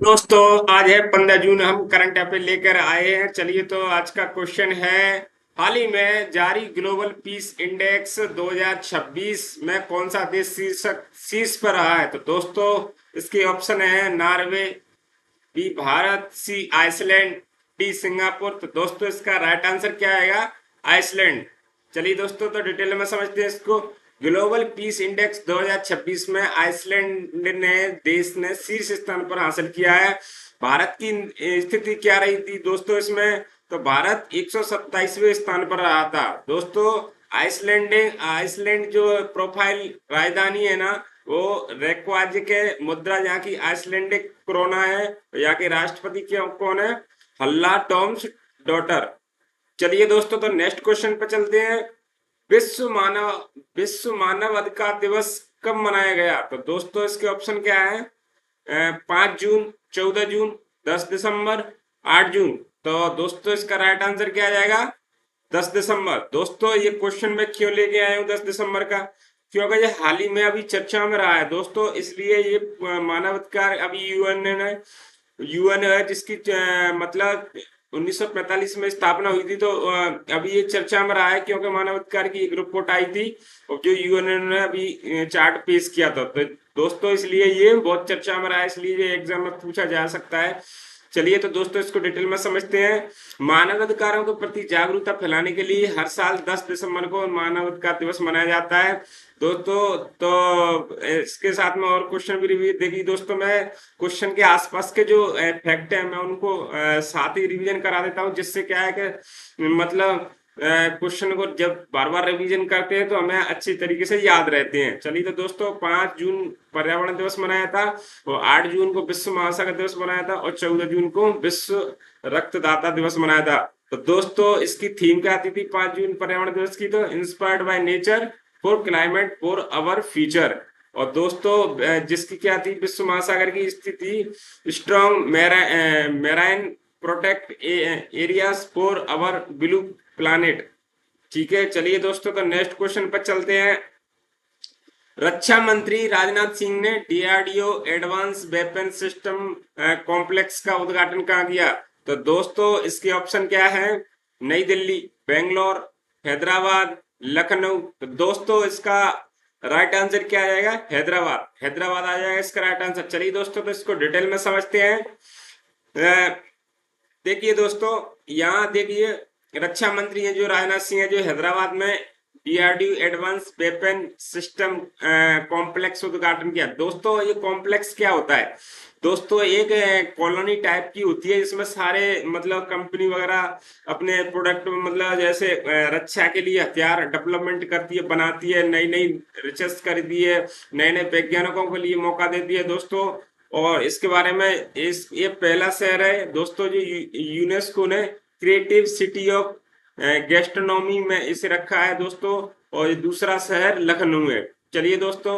दोस्तों, आज है 15 जून। हम करंट अफेयर लेकर आए हैं। चलिए, तो आज का क्वेश्चन है, हाल ही में जारी ग्लोबल पीस इंडेक्स 2026 में कौन सा देश शीर्ष पर रहा है? तो दोस्तों, इसके ऑप्शन है नॉर्वे, बी भारत, सी आइसलैंड, डी सिंगापुर। तो दोस्तों, इसका राइट आंसर क्या आएगा? आइसलैंड। चलिए दोस्तों, तो डिटेल में समझते हैं इसको। ग्लोबल पीस इंडेक्स 2026 में आइसलैंड ने देश ने शीर्ष स्थान पर हासिल किया है। भारत की स्थिति क्या रही थी दोस्तों इसमें? तो भारत 127वें स्थान पर रहा था दोस्तों। आइसलैंड जो प्रोफाइल राजधानी है ना, वो रेकवाजिक है। मुद्रा यहाँ की आइसलैंडिक क्रोना है। यहाँ के राष्ट्रपति क्यों कौन है? हल्ला टॉम्स डॉटर। चलिए दोस्तों, तो नेक्स्ट क्वेश्चन पे चलते हैं। विश्व मानव विश्व मानव अधिकार दिवस कब मनाया गया? तो दोस्तों, इसके ऑप्शन क्या है? 5 जून, 14 जून, 10 दिसंबर, 8 जून। तो दोस्तों, इसका राइट आंसर क्या आ जाएगा? 10 दिसंबर। दोस्तों, ये क्वेश्चन मैं क्यों लेके आया हूँ 10 दिसंबर का? क्योंकि ये हाल ही में अभी चर्चा में रहा है दोस्तों, इसलिए ये मानवाधिकार अभी यूएन है जिसकी मतलब 1945 में स्थापना हुई थी। तो अभी ये चर्चा में रहा है क्योंकि मानवाधिकार की एक रिपोर्ट आई थी और जो यूएन ने अभी चार्ट पेश किया था। तो दोस्तों, इसलिए ये बहुत चर्चा में रहा है, इसलिए ये एग्जाम में पूछा जा सकता है। चलिए, तो दोस्तों, इसको डिटेल में समझते हैं। मानव अधिकारों के प्रति जागरूकता फैलाने के लिए हर साल 10 दिसंबर को मानव अधिकार दिवस मनाया जाता है दोस्तों। तो इसके साथ में और क्वेश्चन भी रिव्यू देखिए दोस्तों। मैं क्वेश्चन के आसपास के जो फैक्ट है, मैं उनको साथ ही रिवीजन करा देता हूँ, जिससे क्या है कि मतलब क्वेश्चन को जब बार बार रिवीजन करते हैं तो हमें अच्छी तरीके से याद रहते हैं। चलिए, तो दोस्तों, 5 जून पर्यावरण दिवस मनाया था, और 8 जून को विश्व महासागर दिवस मनाया था, और 14 जून को विश्व रक्तदाता दिवस मनाया था। तो दोस्तों, इसकी थीम क्या आती थी 5 जून पर्यावरण दिवस की? तो inspired by nature for climate for our future. और दोस्तों, जिसकी क्या थी विश्व महासागर की स्थिति, strong marine protect areas for our blue planet. ठीक है, चलिए दोस्तों, तो नेक्स्ट क्वेश्चन पर चलते हैं। रक्षा मंत्री राजनाथ सिंह ने DRDO advance weapon system complex का उद्घाटन कहाँ किया? तो दोस्तों, इसके ऑप्शन क्या है? नई दिल्ली, बेंगलोर, हैदराबाद, लखनऊ। तो दोस्तों, इसका राइट आंसर क्या आ जाएगा? हैदराबाद। हैदराबाद आ जाएगा इसका राइट आंसर। चलिए दोस्तों, तो इसको डिटेल में समझते हैं। देखिए दोस्तों, यहाँ देखिए, रक्षा मंत्री है जो राजनाथ सिंह है, जो हैदराबाद में DRDO advance weapon system complex उद्घाटन किया। दोस्तों, ये कॉम्प्लेक्स क्या होता है? दोस्तों, एक कॉलोनी टाइप की होती है, जिसमें सारे मतलब कंपनी वगैरह अपने प्रोडक्ट मतलब जैसे रक्षा के लिए हथियार डेवलपमेंट करती है, बनाती है, नई नई रिसर्च करती है, नए नए वैज्ञानिकों के लिए मौका देती है दोस्तों। और इसके बारे में ये पहला शहर है दोस्तों जो यूनेस्को ने क्रिएटिव सिटी ऑफ गैस्ट्रोनॉमी में इसे रखा है दोस्तों। और ये दूसरा शहर लखनऊ है। चलिए दोस्तों,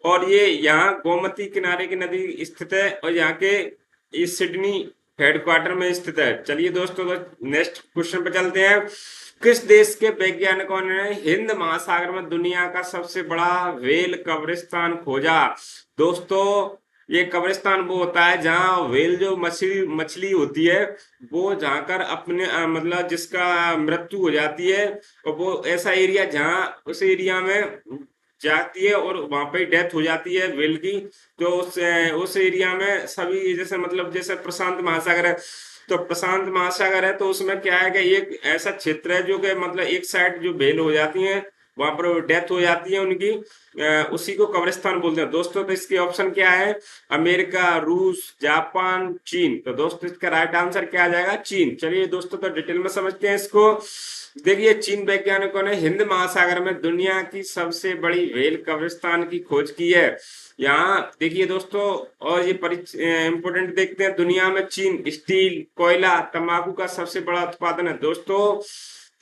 और ये यहाँ गोमती किनारे की नदी स्थित है, और यहाँ के इस सिडनी हेडक्वार्टर में स्थित है। चलिए दोस्तों, तो नेक्स्ट क्वेश्चन पे चलते हैं। किस देश के वैज्ञानिकों ने हिंद महासागर में दुनिया का सबसे बड़ा व्हेल कब्रिस्तान खोजा? दोस्तों, ये कब्रिस्तान वो होता है जहाँ व्हेल जो मछली मछली होती है, वो जहाँ कर अपने मतलब जिसका मृत्यु हो जाती है, और वो ऐसा एरिया जहाँ उस एरिया में जाती है और वहां पे डेथ हो जाती है व्हेल की। तो उस एरिया में सभी जैसे मतलब जैसे प्रशांत महासागर है, तो प्रशांत महासागर है, तो उसमें क्या है कि एक ऐसा क्षेत्र है जो कि मतलब एक साइड जो व्हेल हो जाती है, वहां पर डेथ हो जाती है उनकी, उसी को कब्रिस्तान बोलते हैं दोस्तों। तो इसके ऑप्शन क्या है? अमेरिका, रूस, जापान, चीन। तो दोस्तों, इसका राइट आंसर क्या आ जाएगा? चीन। चलिए दोस्तों, तो डिटेल में समझते हैं इसको। देखिए, चीन वैज्ञानिकों ने हिंद महासागर में दुनिया की सबसे बड़ी व्हेल कब्रिस्तान की खोज की है। यहाँ देखिए दोस्तों, और ये इंपोर्टेंट देखते हैं। दुनिया में चीन स्टील, कोयला, तंबाकू का सबसे बड़ा उत्पादन है दोस्तों।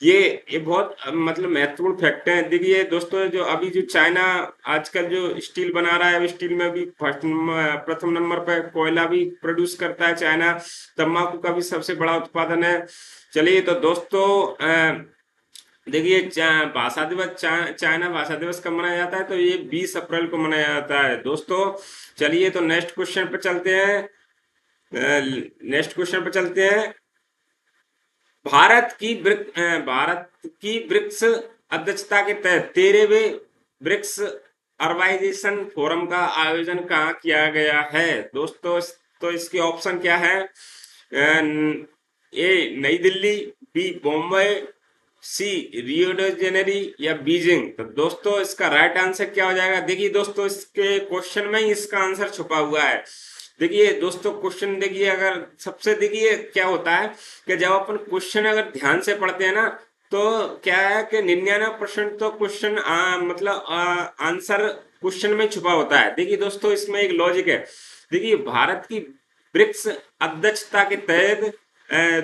ये बहुत मतलब महत्वपूर्ण फैक्ट है। देखिए दोस्तों, जो अभी जो चाइना आजकल जो स्टील बना रहा है, स्टील में भी प्रथम नंबर पर कोयला भी प्रोड्यूस करता है चाइना। तंबाकू का भी सबसे बड़ा उत्पादन है। चलिए, तो दोस्तों, देखिए, भाषा दिवस चाइना भाषा दिवस कब मनाया जाता है? तो ये 20 अप्रैल को मनाया जाता है दोस्तों। चलिए, तो नेक्स्ट क्वेश्चन पे चलते हैं। नेक्स्ट क्वेश्चन पर चलते हैं। भारत की ब्रिक्स अध्यक्षता के तहत 13वें ब्रिक्स अर्बाइजेशन फोरम का आयोजन कहाँ किया गया है दोस्तों? तो इसके ऑप्शन क्या है? ए नई दिल्ली, बी बॉम्बे, सी रियो डी जेनेरी या बीजिंग। तो दोस्तों इसका राइट आंसर क्या हो जाएगा? देखिए दोस्तों, इसके क्वेश्चन में ही इसका आंसर छुपा हुआ है। देखिए दोस्तों, क्वेश्चन देखिए, अगर सबसे देखिए क्या होता है कि जब अपन क्वेश्चन अगर ध्यान से पढ़ते हैं ना, तो क्या है कि 99% तो क्वेश्चन मतलब आंसर क्वेश्चन में छुपा होता है। देखिए दोस्तों, इसमें एक लॉजिक है। देखिए, भारत की ब्रिक्स अध्यक्षता के तहत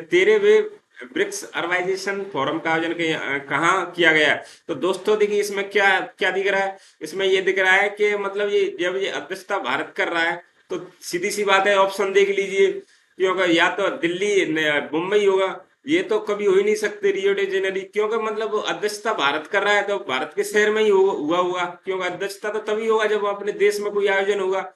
13वें ब्रिक्स अर्बाइजेशन फोरम का आयोजन कहाँ किया गया है? तो दोस्तों देखिए, इसमें क्या क्या दिख रहा है? इसमें ये दिख रहा है कि मतलब ये जब ये अध्यक्षता भारत कर रहा है, तो सीधी सी बात है, ऑप्शन देख लीजिए, क्योंकि या तो दिल्ली मुंबई होगा। ये तो कभी हो ही नहीं सकते रियो डी जेनेरी, क्योंकि मतलब अध्यक्षता भारत कर रहा है तो भारत के शहर में ही हुआ होगा, क्योंकि अध्यक्षता तो तभी होगा जब अपने देश में कोई आयोजन होगा।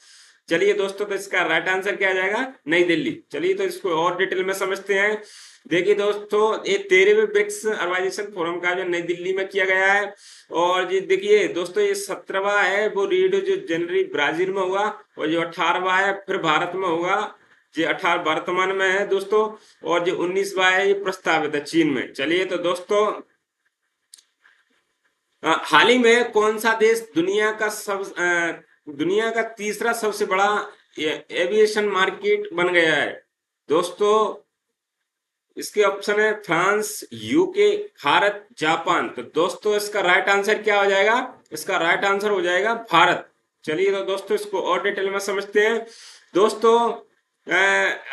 चलिए दोस्तों, तो इसका राइट आंसर क्या आ जाएगा? नई दिल्ली। चलिए तो इसको और डिटेल में समझते हैं। देखिए दोस्तों, ये 13वें ब्रिक्स अर्बाइजेशन फोरम का जो नई दिल्ली में किया गया है, और ये देखिए दोस्तों, ये 17वां है वो रियो डी जेनेरी ब्राजील में होगा, और जो 18वां है फिर भारत में होगा। ये 18 वर्तमान में है दोस्तों, और जो 19वां है ये प्रस्तावित है चीन में। चलिए तो दोस्तों, हाल ही में कौन सा देश दुनिया का तीसरा सबसे बड़ा एविएशन मार्केट बन गया है दोस्तों? इसके ऑप्शन है फ्रांस, यूके, भारत, जापान। तो दोस्तों इसका राइट आंसर क्या हो जाएगा? इसका राइट आंसर हो जाएगा भारत। चलिए तो दोस्तों, इसको और डिटेल में समझते हैं। दोस्तों,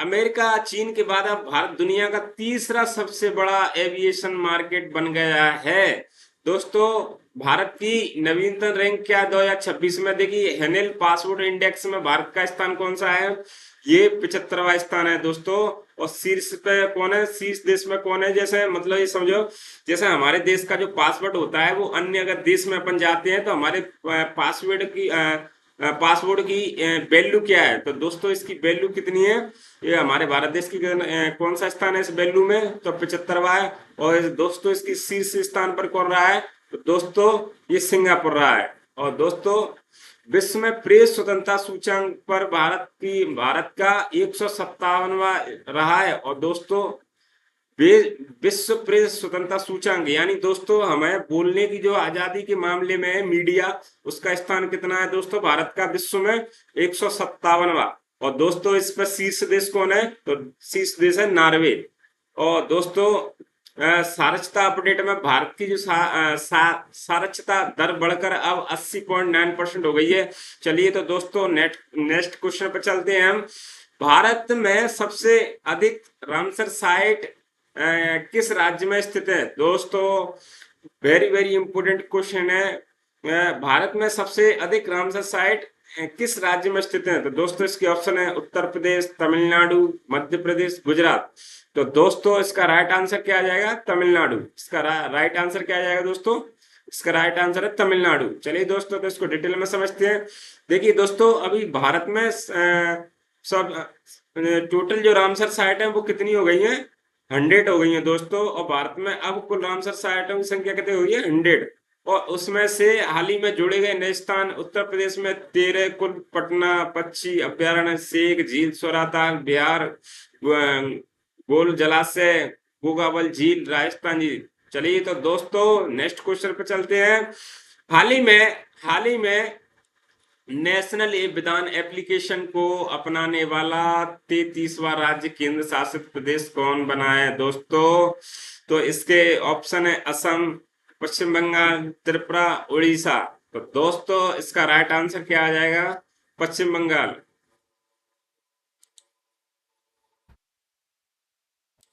अमेरिका, चीन के बाद अब भारत दुनिया का तीसरा सबसे बड़ा एविएशन मार्केट बन गया है दोस्तों। भारत की नवीनतम रैंक क्या 2026 में? देखिए, हेनेल पासपोर्ट इंडेक्स में भारत का स्थान कौन सा है? ये 75वां स्थान है दोस्तों। और शीर्ष पे कौन है? शीर्ष देश में कौन है? जैसे मतलब ये समझो, जैसे हमारे देश का जो पासवर्ड होता है, वो अन्य अगर देश में अपन जाते हैं तो हमारे पासवर्ड की वैल्यू क्या है? तो दोस्तों इसकी वैल्यू कितनी है? ये हमारे भारत देश की कौन सा स्थान है इस वैल्यू में? तो 75वां है। और दोस्तों इसकी शीर्ष स्थान पर कौन रहा है? तो दोस्तों ये सिंगापुर रहा है। और दोस्तों, विश्व में प्रेस स्वतंत्रता सूचकांक पर भारत का 157वां रहा है। और दोस्तों, विश्व प्रेस स्वतंत्रता सूचकांक यानी दोस्तों हमें बोलने की जो आजादी के मामले में है, मीडिया, उसका स्थान कितना है दोस्तों? भारत का विश्व में 157वां। और दोस्तों इस पर शीर्ष देश कौन है? तो शीर्ष देश है नॉर्वे। और दोस्तों, साक्षरता अपडेट में भारत की जो साक्षरता दर बढ़कर अब 80.9% हो गई है। चलिए तो दोस्तों, नेक्स्ट क्वेश्चन पर चलते हैं हम। भारत में सबसे अधिक रामसर साइट किस राज्य में स्थित है दोस्तों? वेरी वेरी इंपोर्टेंट क्वेश्चन है। भारत में सबसे अधिक रामसर साइट किस राज्य में स्थित है? तो दोस्तों इसके ऑप्शन है उत्तर प्रदेश, तमिलनाडु, मध्य प्रदेश, गुजरात। तो दोस्तों इसका राइट आंसर क्या आ जाएगा? तमिलनाडु। इसका राइट आंसर क्या आ जाएगा दोस्तों? इसका राइट आंसर है तमिलनाडु। चलिए दोस्तों, तो इसको डिटेल में समझते हैं। देखिए दोस्तों, अभी भारत में सब टोटल जो रामसर साइट है वो कितनी हो गई है? 100 हो गई है दोस्तों। और भारत में अब कुल रामसर साइटों की संख्या कितनी हुई है? 100। और उसमें से हाल ही में जोड़े गए नए स्थान उत्तर प्रदेश में 13, कुल पटना पक्षी अभ्यारण्य, शेख झील, सोराताल, बिहार गोल जलाशय, गोगावल झील, राजस्थान जी। चलिए तो दोस्तों नेक्स्ट क्वेश्चन पे चलते हैं। हाल ही में नेशनल ई विधान एप्लीकेशन को अपनाने वाला 33वां राज्य केंद्र शासित प्रदेश कौन बना है दोस्तों? तो इसके ऑप्शन है असम, पश्चिम बंगाल, त्रिपुरा, उड़ीसा। तो दोस्तों इसका राइट आंसर क्या आ जाएगा? पश्चिम बंगाल।